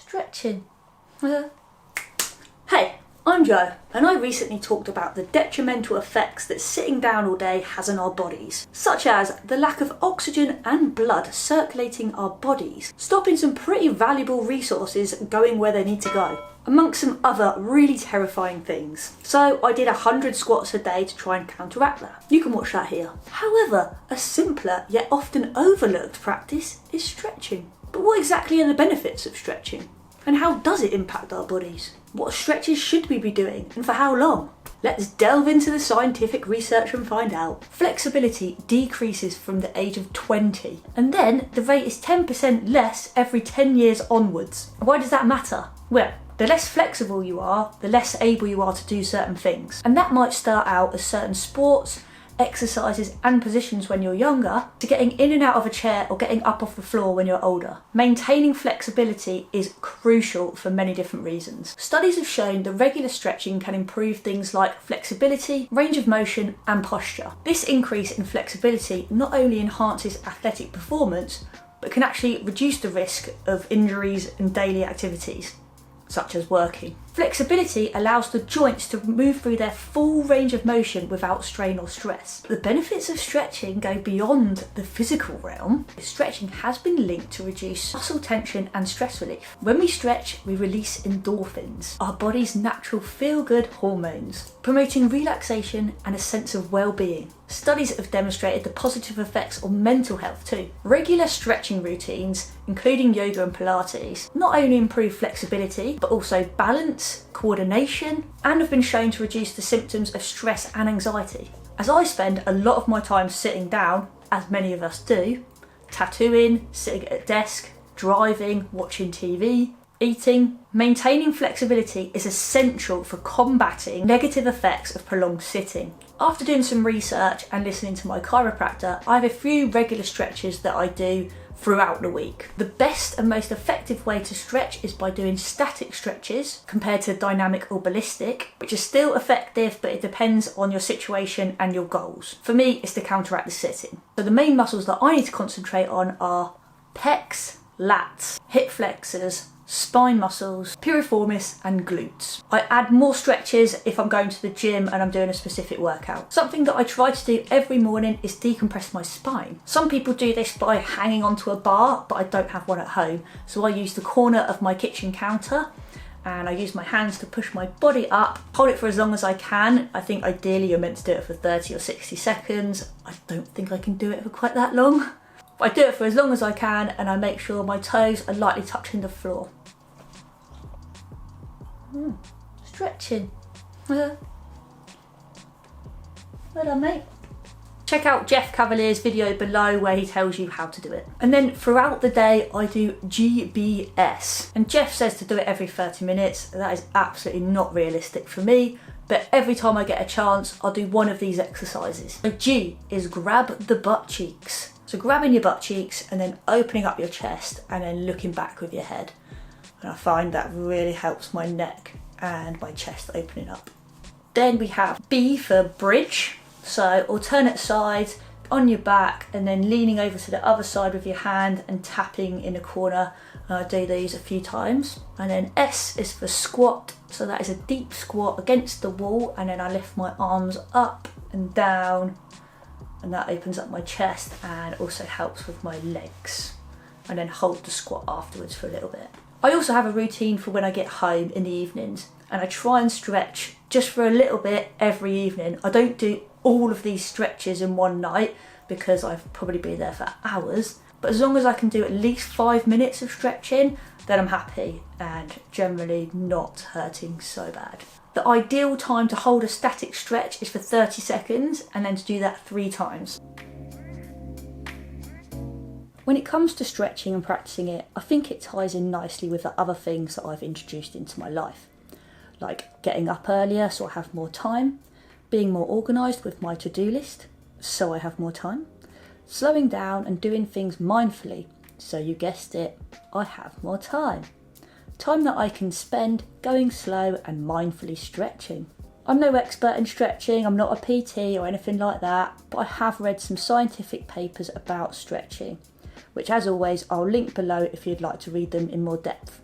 Stretching. Hey, I'm Joe, and I recently talked about the detrimental effects that sitting down all day has on our bodies, such as the lack of oxygen and blood circulating our bodies, stopping some pretty valuable resources going where they need to go, amongst some other really terrifying things. So I did 100 squats a day to try and counteract that. You can watch that here. However, a simpler yet often overlooked practice is stretching. But what exactly are the benefits of stretching? And how does it impact our bodies? What stretches should we be doing and for how long? Let's delve into the scientific research and find out. Flexibility decreases from the age of 20, and then the rate is 10% less every 10 years onwards. Why does that matter? Well, the less flexible you are, the less able you are to do certain things. And that might start out as certain sports, exercises and positions when you're younger, to getting in and out of a chair or getting up off the floor when you're older. Maintaining flexibility is crucial for many different reasons. Studies have shown that regular stretching can improve things like flexibility, range of motion and posture. This increase in flexibility not only enhances athletic performance, but can actually reduce the risk of injuries in daily activities, such as working. Flexibility allows the joints to move through their full range of motion without strain or stress. The benefits of stretching go beyond the physical realm. Stretching has been linked to reduce muscle tension and stress relief. When we stretch, we release endorphins, our body's natural feel-good hormones, promoting relaxation and a sense of well-being. Studies have demonstrated the positive effects on mental health too. Regular stretching routines, including yoga and Pilates, not only improve flexibility, but also balance, coordination, and have been shown to reduce the symptoms of stress and anxiety. As I spend a lot of my time sitting down, as many of us do, tattooing, sitting at a desk, driving, watching TV, eating, maintaining flexibility is essential for combating negative effects of prolonged sitting. After doing some research and listening to my chiropractor, I have a few regular stretches that I do throughout the week. The best and most effective way to stretch is by doing static stretches compared to dynamic or ballistic, which is still effective, but it depends on your situation and your goals. For me, it's to counteract the sitting. So the main muscles that I need to concentrate on are pecs, lats, hip flexors, spine muscles, piriformis and glutes. I add more stretches if I'm going to the gym and I'm doing a specific workout. Something that I try to do every morning is decompress my spine. Some people do this by hanging onto a bar, but I don't have one at home. So I use the corner of my kitchen counter and I use my hands to push my body up, hold it for as long as I can. I think ideally you're meant to do it for 30 or 60 seconds. I don't think I can do it for quite that long. I do it for as long as I can and I make sure my toes are lightly touching the floor. Stretching. Well done, mate. Check out Jeff Cavalier's video below where he tells you how to do it. And then throughout the day I do GBS. And Jeff says to do it every 30 minutes. That is absolutely not realistic for me. But every time I get a chance, I'll do one of these exercises. So G is grab the butt cheeks. So grabbing your butt cheeks and then opening up your chest and then looking back with your head. And I find that really helps my neck and my chest opening up. Then we have B for bridge. So alternate sides on your back and then leaning over to the other side with your hand and tapping in a corner. I do these a few times. And then S is for squat. So that is a deep squat against the wall and then I lift my arms up and down. And that opens up my chest and also helps with my legs. And then hold the squat afterwards for a little bit. I also have a routine for when I get home in the evenings and I try and stretch just for a little bit every evening. I don't do all of these stretches in one night because I've probably been there for hours. But as long as I can do at least 5 minutes of stretching, then I'm happy and generally not hurting so bad. The ideal time to hold a static stretch is for 30 seconds and then to do that 3 times. When it comes to stretching and practicing it, I think it ties in nicely with the other things that I've introduced into my life. Like getting up earlier so I have more time, being more organised with my to-do list so I have more time, slowing down and doing things mindfully so you guessed it, I have more time. Time that I can spend going slow and mindfully stretching. I'm no expert in stretching, I'm not a PT or anything like that, but I have read some scientific papers about stretching, which as always I'll link below if you'd like to read them in more depth.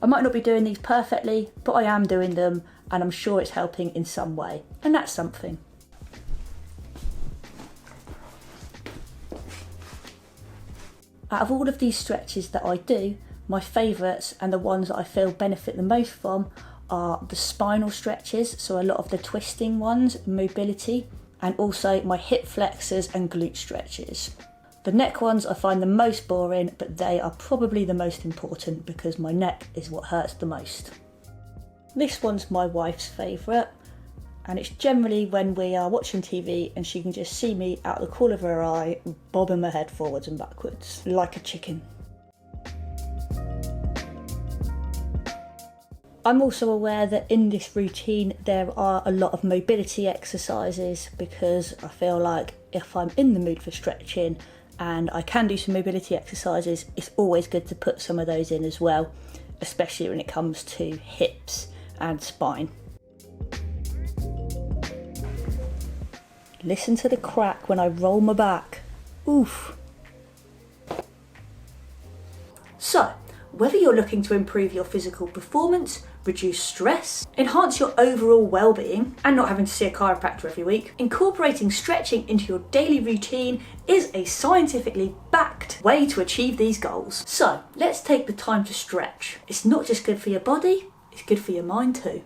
I might not be doing these perfectly, but I am doing them and I'm sure it's helping in some way, and that's something. Out of all of these stretches that I do, my favourites and the ones that I feel benefit the most from are the spinal stretches, so a lot of the twisting ones, mobility, and also my hip flexors and glute stretches. The neck ones I find the most boring, but they are probably the most important because my neck is what hurts the most. This one's my wife's favourite, and it's generally when we are watching TV and she can just see me out the corner of her eye bobbing my head forwards and backwards like a chicken. I'm also aware that in this routine there are a lot of mobility exercises because I feel like if I'm in the mood for stretching and I can do some mobility exercises, it's always good to put some of those in as well, especially when it comes to hips and spine. Listen to the crack when I roll my back. Oof. So, whether you're looking to improve your physical performance, reduce stress, enhance your overall well-being, and not having to see a chiropractor every week, incorporating stretching into your daily routine is a scientifically backed way to achieve these goals. So, let's take the time to stretch. It's not just good for your body, it's good for your mind too.